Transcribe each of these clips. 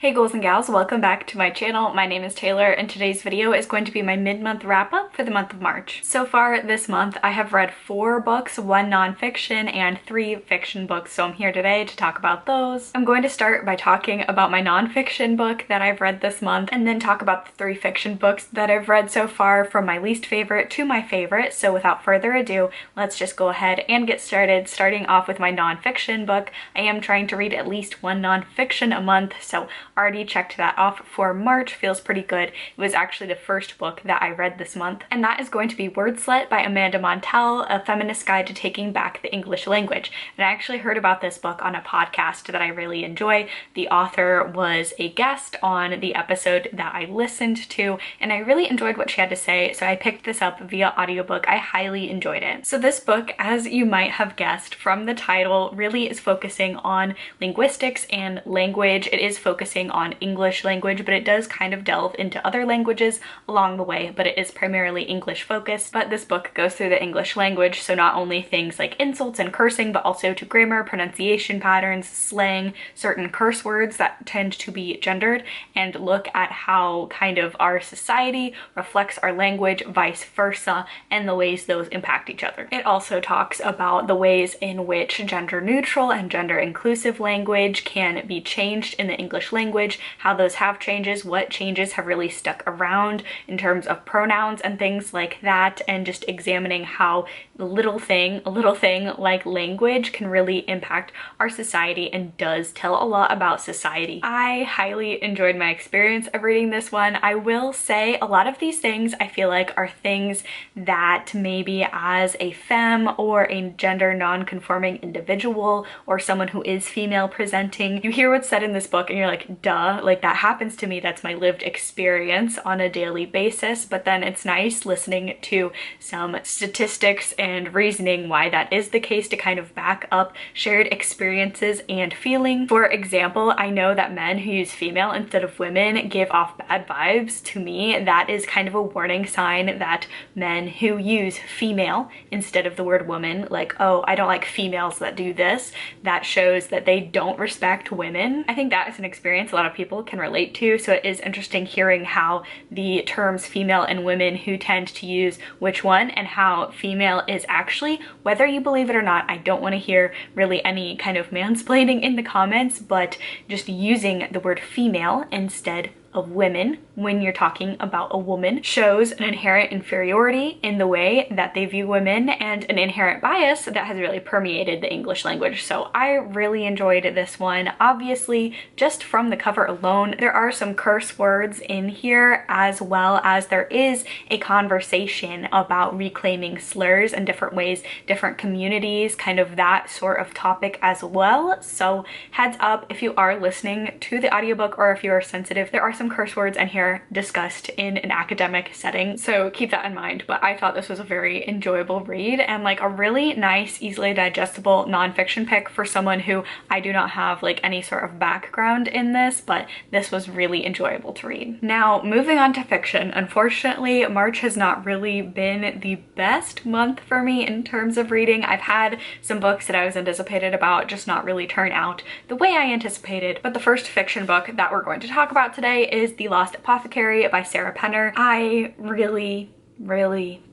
Hey girls and gals, welcome back to my channel. My name is Taylor and today's video is going to be my mid-month wrap-up for the month of March. So far this month I have read 4 books, 1 nonfiction and 3 fiction books, so I'm here today to talk about those. I'm going to start by talking about my nonfiction book that I've read this month and then talk about the 3 fiction books that I've read so far from my least favorite to my favorite. So without further ado, let's just go ahead and get started. Starting off with my nonfiction book, I am trying to read at least 1 nonfiction a month, so already checked that off for March. Feels pretty good. It was actually the first book that I read this month, and that is going to be Wordslut by Amanda Montell, A Feminist Guide to Taking Back the English Language. And I actually heard about this book on a podcast that I really enjoy. The author was a guest on the episode that I listened to, and I really enjoyed what she had to say, so I picked this up via audiobook. I highly enjoyed it. So this book, as you might have guessed from the title, really is focusing on linguistics and language. It is focusing on English language, but it does kind of delve into other languages along the way, but it is primarily English focused. But this book goes through the English language, so not only things like insults and cursing, but also to grammar, pronunciation patterns, slang, certain curse words that tend to be gendered, and look at how kind of our society reflects our language, vice versa, and the ways those impact each other. It also talks about the ways in which gender neutral and gender inclusive language can be changed in the English language, how those have changes, what changes have really stuck around in terms of pronouns and things like that, and just examining how a little thing like language can really impact our society and does tell a lot about society. I highly enjoyed my experience of reading this one. I will say a lot of these things I feel like are things that maybe as a femme or a gender non-conforming individual or someone who is female presenting, you hear what's said in this book and you're like, duh, like that happens to me. That's my lived experience on a daily basis. But then it's nice listening to some statistics and reasoning why that is the case to kind of back up shared experiences and feeling. For example, I know that men who use female instead of women give off bad vibes. To me, that is kind of a warning sign that men who use female instead of the word woman, like, oh, I don't like females that do this, that shows that they don't respect women. I think that is an experience a lot of people can relate to, so it is interesting hearing how the terms female and women who tend to use which one, and how female is actually, whether you believe it or not, I don't want to hear really any kind of mansplaining in the comments, but just using the word female instead of women when you're talking about a woman shows an inherent inferiority in the way that they view women and an inherent bias that has really permeated the English language. So I really enjoyed this one. Obviously, just from the cover alone, there are some curse words in here, as well as there is a conversation about reclaiming slurs and different ways, different communities, kind of that sort of topic as well. So heads up if you are listening to the audiobook or if you are sensitive, there are some curse words in here discussed in an academic setting, so keep that in mind. But I thought this was a very enjoyable read and like a really nice, easily digestible nonfiction pick for someone who I do not have like any sort of background in this, but this was really enjoyable to read. Now, moving on to fiction. Unfortunately, March has not really been the best month for me in terms of reading. I've had some books that I was anticipated about just not really turn out the way I anticipated, but the first fiction book that we're going to talk about today is The Lost Apothecary by Sarah Penner. I really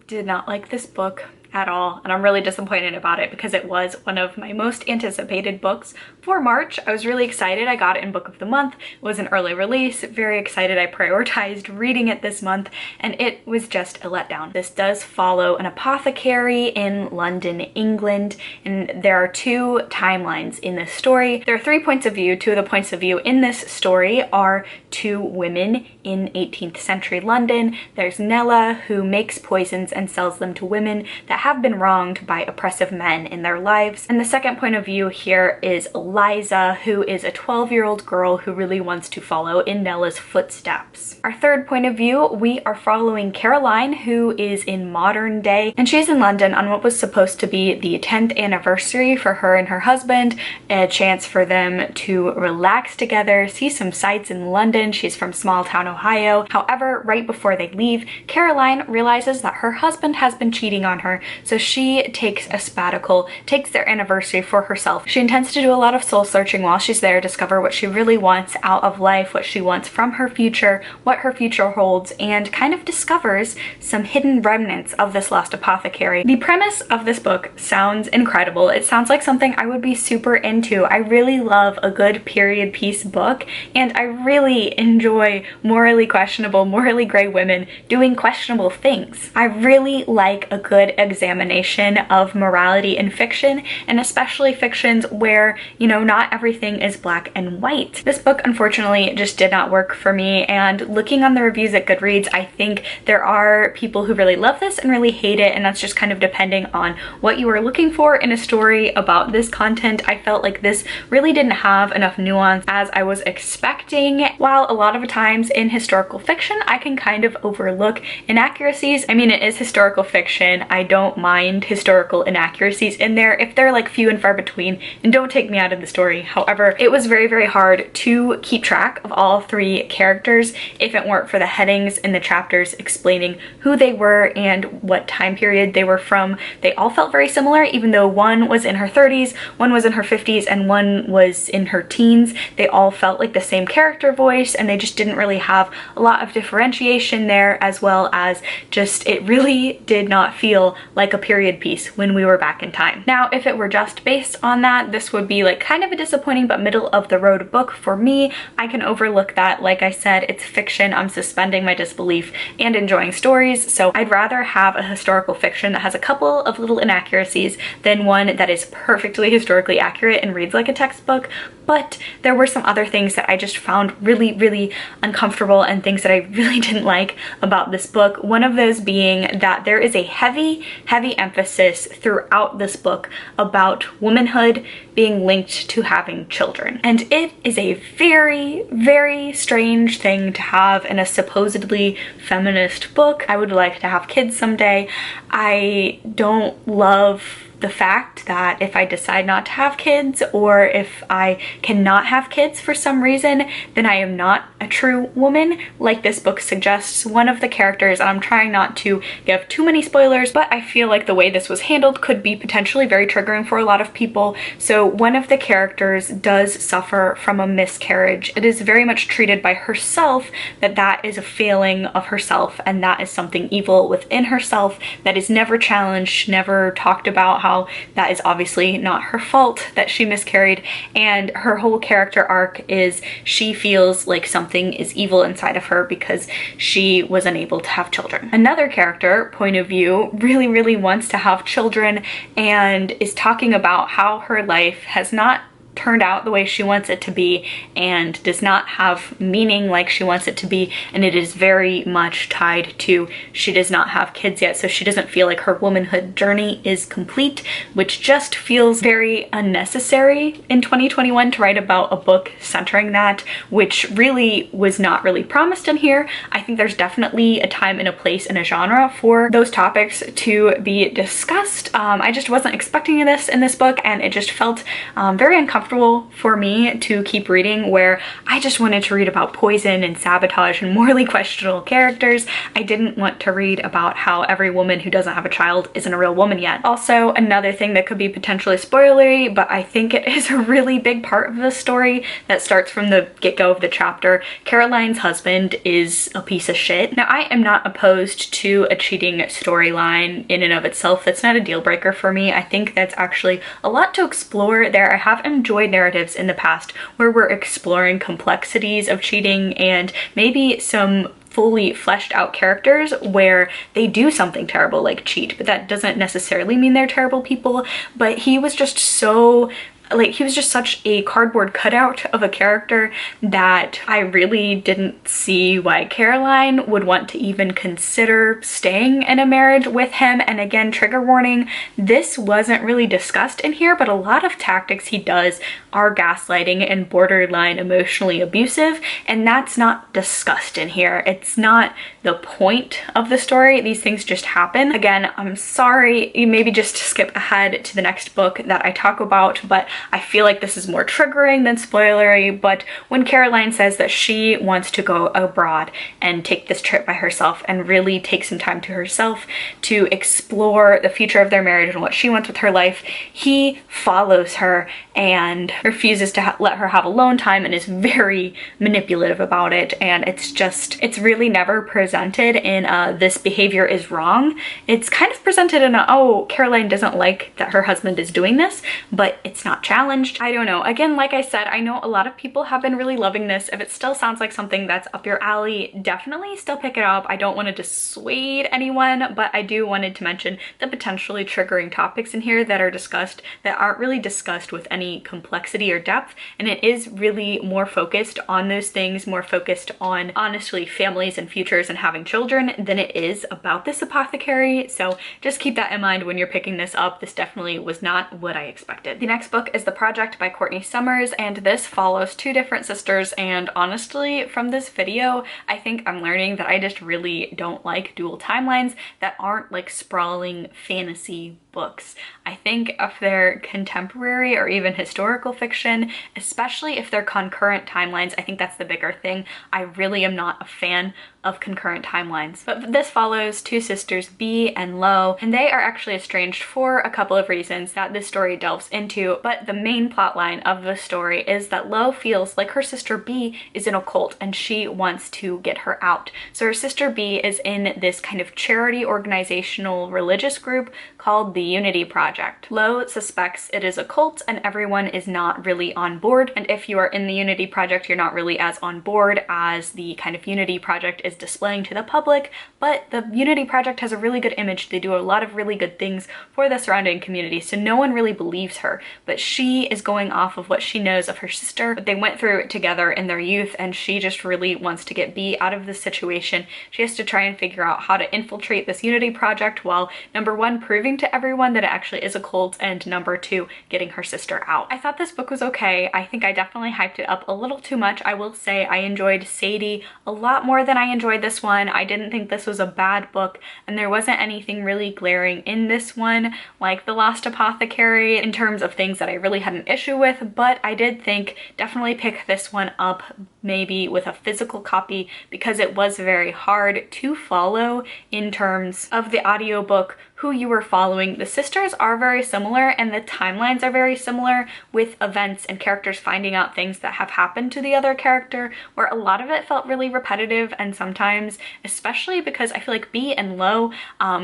did not like this book at all, and I'm really disappointed about it because it was one of my most anticipated books for March. I was really excited. I got it in Book of the Month. It was an early release. Very excited. I prioritized reading it this month, and it was just a letdown. This does follow an apothecary in London, England, and there are 2 timelines in this story. There are 3 points of view. 2 of the points of view in this story are 2 women in 18th century London. There's Nella, who makes poisons and sells them to women that have been wronged by oppressive men in their lives. And the second point of view here is Liza, who is a 12-year-old girl who really wants to follow in Nella's footsteps. Our third point of view, we are following Caroline, who is in modern day, and she's in London on what was supposed to be the 10th anniversary for her and her husband, a chance for them to relax together, see some sights in London. She's from small town Ohio. However, right before they leave, Caroline realizes that her husband has been cheating on her. So she takes a sabbatical, takes their anniversary for herself. She intends to do a lot of soul searching while she's there, discover what she really wants out of life, what she wants from her future, what her future holds, and kind of discovers some hidden remnants of this lost apothecary. The premise of this book sounds incredible. It sounds like something I would be super into. I really love a good period piece book, and I really enjoy morally questionable, morally gray women doing questionable things. I really like a good examination of morality in fiction, and especially fictions where, you know, not everything is black and white. This book unfortunately just did not work for me, and looking on the reviews at Goodreads, I think there are people who really love this and really hate it, and that's just kind of depending on what you are looking for in a story about this content. I felt like this really didn't have enough nuance as I was expecting. While a lot of times in historical fiction I can kind of overlook inaccuracies. I mean, it is historical fiction. I don't mind historical inaccuracies in there if they're like few and far between and don't take me out of the story. However, it was very, very hard to keep track of all three characters if it weren't for the headings in the chapters explaining who they were and what time period they were from. They all felt very similar, even though one was in her 30s, one was in her 50s, and one was in her teens. They all felt like the same character voice, and they just didn't really have a lot of differentiation there, as well as just it really did not feel like a period piece when we were back in time. Now, if it were just based on that, this would be like kind of a disappointing but middle of the road book for me. I can overlook that. Like I said, it's fiction. I'm suspending my disbelief and enjoying stories, so I'd rather have a historical fiction that has a couple of little inaccuracies than one that is perfectly historically accurate and reads like a textbook. But there were some other things that I just found really, really uncomfortable and things that I really didn't like about this book. One of those being that there is a heavy, heavy emphasis throughout this book about womanhood being linked to having children. And it is a very, very strange thing to have in a supposedly feminist book. I would like to have kids someday. I don't love the fact that if I decide not to have kids, or if I cannot have kids for some reason, then I am not a true woman, like this book suggests. One of the characters, and I'm trying not to give too many spoilers, but I feel like the way this was handled could be potentially very triggering for a lot of people. So one of the characters does suffer from a miscarriage. It is very much treated by herself that that is a failing of herself, and that is something evil within herself that is never challenged, never talked about, how that is obviously not her fault that she miscarried. And her whole character arc is she feels like something is evil inside of her because she was unable to have children. Another character point of view really, really wants to have children and is talking about how her life has not turned out the way she wants it to be and does not have meaning like she wants it to be, and it is very much tied to she does not have kids yet, so she doesn't feel like her womanhood journey is complete, which just feels very unnecessary in 2021 to write about a book centering that, which really was not really promised in here. I think there's definitely a time and a place in a genre for those topics to be discussed. I just wasn't expecting this in this book, and it just felt very uncomfortable for me to keep reading, where I just wanted to read about poison and sabotage and morally questionable characters. I didn't want to read about how every woman who doesn't have a child isn't a real woman yet. Also, another thing that could be potentially spoilery, but I think it is a really big part of the story that starts from the get-go of the chapter. Caroline's husband is a piece of shit. Now, I am not opposed to a cheating storyline in and of itself. That's not a deal breaker for me. I think that's actually a lot to explore there. I have enjoyed narratives in the past where we're exploring complexities of cheating and maybe some fully fleshed out characters where they do something terrible like cheat, but that doesn't necessarily mean they're terrible people. But he was just so he was just such a cardboard cutout of a character that I really didn't see why Caroline would want to even consider staying in a marriage with him. And again, trigger warning, this wasn't really discussed in here, but a lot of tactics he does are gaslighting and borderline emotionally abusive, and that's not discussed in here. It's not the point of the story. These things just happen. Again, I'm sorry, you maybe just skip ahead to the next book that I talk about, but I feel like this is more triggering than spoilery, but when Caroline says that she wants to go abroad and take this trip by herself and really take some time to herself to explore the future of their marriage and what she wants with her life, he follows her and refuses to let her have alone time and is very manipulative about it. And it's really never presented in this behavior is wrong. It's kind of presented in oh, Caroline doesn't like that her husband is doing this, but it's not challenged. I don't know. Again, like I said, I know a lot of people have been really loving this. If it still sounds like something that's up your alley, definitely still pick it up. I don't want to dissuade anyone, but I do wanted to mention the potentially triggering topics in here that are discussed that aren't really discussed with any complexity or depth, and it is really more focused on those things, more focused on honestly families and futures and having children than it is about this apothecary. So just keep that in mind when you're picking this up. This definitely was not what I expected. The next book is The Project by Courtney Summers, and this follows two different sisters, and honestly from this video I think I'm learning that I just really don't like dual timelines that aren't like sprawling fantasy books. I think if they're contemporary or even historical fiction, especially if they're concurrent timelines, I think that's the bigger thing. I really am not a fan of concurrent timelines. But this follows two sisters, B and Lo, and they are actually estranged for a couple of reasons that this story delves into, but the main plot line of the story is that Lo feels like her sister B is in a cult and she wants to get her out. So her sister B is in this kind of charity organizational religious group called the Unity Project. Lo suspects it is a cult and everyone is not really on board, and if you are in the Unity Project, you're not really as on board as the kind of Unity Project is displaying to the public, but the Unity Project has a really good image. They do a lot of really good things for the surrounding community, so no one really believes her, but she is going off of what she knows of her sister. They went through it together in their youth, and she just really wants to get B out of this situation. She has to try and figure out how to infiltrate this Unity Project while number one, proving to everyone that it actually is a cult, and number two, getting her sister out. I thought this book was okay. I think I definitely hyped it up a little too much. I will say I enjoyed Sadie a lot more than I enjoyed this one. I didn't think this was a bad book, and there wasn't anything really glaring in this one like The Lost Apothecary in terms of things that I really had an issue with, but I did think definitely pick this one up maybe with a physical copy because it was very hard to follow in terms of the audiobook who you were following. The sisters are very similar and the timelines are very similar with events and characters finding out things that have happened to the other character, where a lot of it felt really repetitive, and sometimes, especially because I feel like B and Lo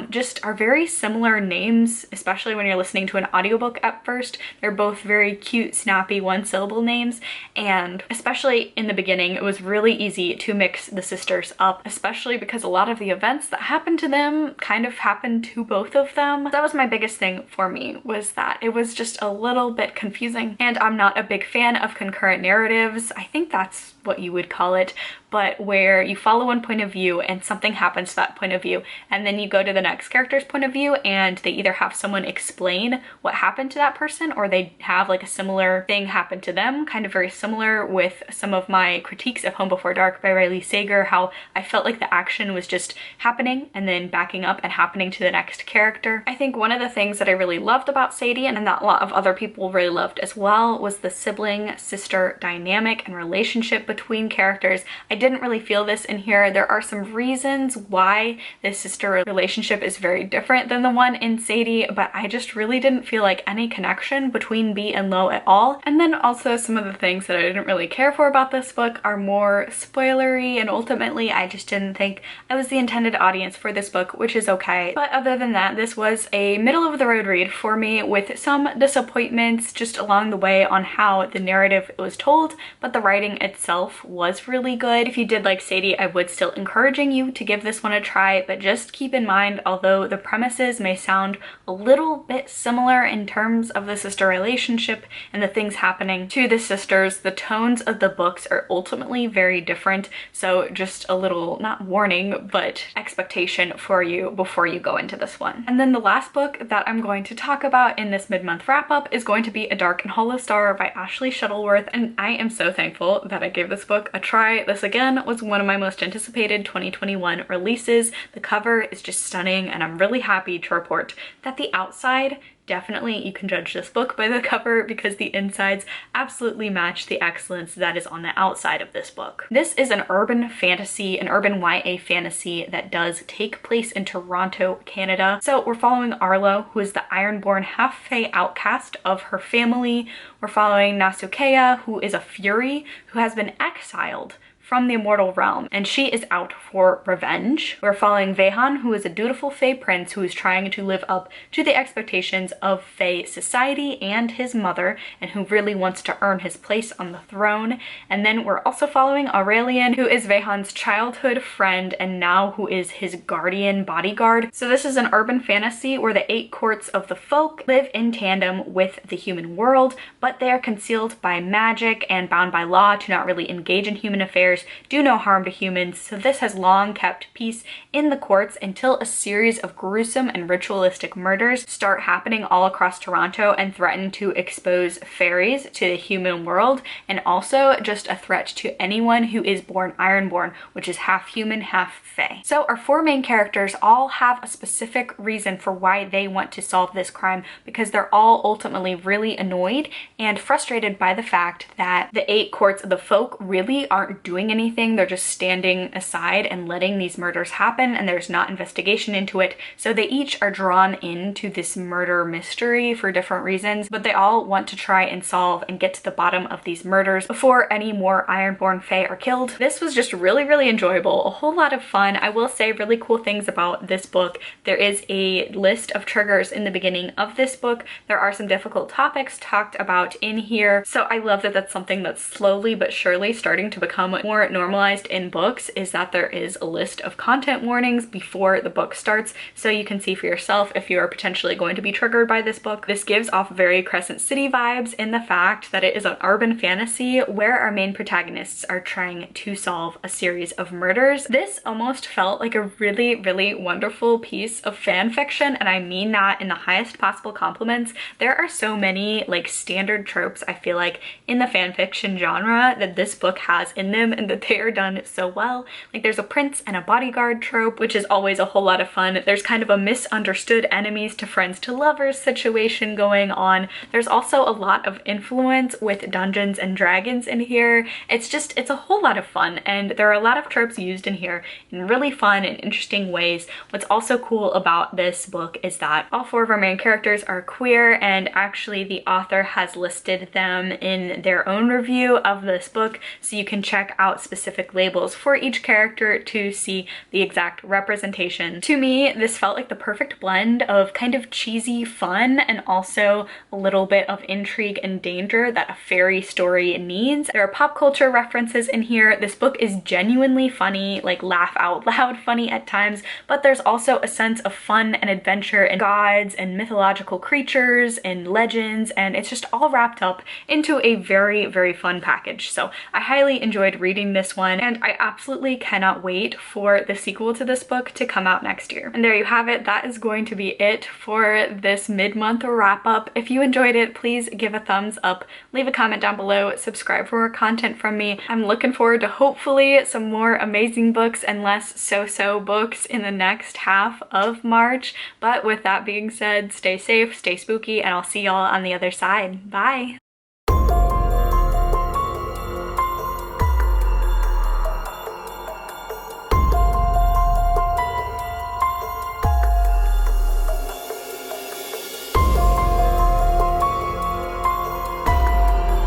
just are very similar names, especially when you're listening to an audiobook at first. They're both very cute, snappy, one-syllable names, and especially in the beginning, it was really easy to mix the sisters up, especially because a lot of the events that happened to them kind of happened to both of them. That was my biggest thing for me, was that it was just a little bit confusing, and I'm not a big fan of concurrent narratives. I think that's what you would call it, but where you follow one point of view and something happens to that point of view, and then you go to the next character's point of view and they either have someone explain what happened to that person or they have like a similar thing happen to them, kind of very similar with some of my critiques of Home Before Dark by Riley Sager, how I felt like the action was just happening and then backing up and happening to the next character. I think one of the things that I really loved about Sadie, and that a lot of other people really loved as well, was the sibling sister dynamic and relationship between characters. I didn't really feel this in here. There are some reasons why this sister relationship is very different than the one in Sadie, but I just really didn't feel like any connection between B and Lo at all. And then also some of the things that I didn't really care for about this book are more spoilery, and ultimately I just didn't think I was the intended audience for this book, which is okay. But other than that, this was a middle of the road read for me with some disappointments just along the way on how the narrative was told, but the writing itself was really good. If you did like Sadie, I would still encouraging you to give this one a try, but just keep in mind, although the premises may sound a little bit similar in terms of the sister relationship and the things happening to the sisters, the tones of the books are ultimately very different. So just a little, not warning, but expectation for you before you go into this one. And then the last book that I'm going to talk about in this mid-month wrap-up is going to be A Dark and Hollow Star by Ashley Shuttleworth, and I am so thankful that I gave this book a try. This again was one of my most anticipated 2021 releases. The cover is just stunning, and I'm really happy to report that the outside definitely you can judge this book by the cover because the insides absolutely match the excellence that is on the outside of this book. This is an urban fantasy, an urban YA fantasy that does take place in Toronto, Canada. So we're following Arlo, who is the Ironborn half-fae outcast of her family. We're following Nausicaa, who is a fury who has been exiled from the immortal realm, and she is out for revenge. We're following Vehan, who is a dutiful fae prince who is trying to live up to the expectations of fae society and his mother, and who really wants to earn his place on the throne. And then we're also following Aurelian, who is Vehan's childhood friend and now who is his guardian bodyguard. So this is an urban fantasy where the 8 courts of the folk live in tandem with the human world, but they are concealed by magic and bound by law to not really engage in human affairs, do no harm to humans. So this has long kept peace in the courts until a series of gruesome and ritualistic murders start happening all across Toronto and threaten to expose fairies to the human world, and also just a threat to anyone who is born Ironborn, which is half human, half fae. So our 4 main characters all have a specific reason for why they want to solve this crime, because they're all ultimately really annoyed and frustrated by the fact that the 8 courts of the folk really aren't doing anything. They're just standing aside and letting these murders happen, and there's not investigation into it. So they each are drawn into this murder mystery for different reasons, but they all want to try and solve and get to the bottom of these murders before any more Ironborn fae are killed. This was just really, really enjoyable. A whole lot of fun. I will say really cool things about this book. There is a list of triggers in the beginning of this book. There are some difficult topics talked about in here. So I love that that's something that's slowly but surely starting to become more normalized in books, is that there is a list of content warnings before the book starts, so you can see for yourself if you are potentially going to be triggered by this book. This gives off very Crescent City vibes in the fact that it is an urban fantasy where our main protagonists are trying to solve a series of murders. This almost felt like a really, really wonderful piece of fan fiction, and I mean that in the highest possible compliments. There are so many like standard tropes I feel like in the fan fiction genre that this book has in them, and that they are done so well. Like there's a prince and a bodyguard trope, which is always a whole lot of fun. There's kind of a misunderstood enemies to friends to lovers situation going on. There's also a lot of influence with Dungeons and Dragons in here. It's a whole lot of fun, and there are a lot of tropes used in here in really fun and interesting ways. What's also cool about this book is that all 4 of our main characters are queer, and actually the author has listed them in their own review of this book, so you can check out specific labels for each character to see the exact representation. To me, this felt like the perfect blend of kind of cheesy fun and also a little bit of intrigue and danger that a fairy story needs. There are pop culture references in here. This book is genuinely funny, like laugh out loud funny at times, but there's also a sense of fun and adventure and gods and mythological creatures and legends, and it's just all wrapped up into a very, very fun package. So I highly enjoyed reading this one, and I absolutely cannot wait for the sequel to this book to come out next year. And there you have it. That is going to be it for this mid-month wrap up. If you enjoyed it, please give a thumbs up, leave a comment down below, subscribe for more content from me. I'm looking forward to hopefully some more amazing books and less so-so books in the next half of March. But with that being said, stay safe, stay spooky, and I'll see y'all on the other side. Bye!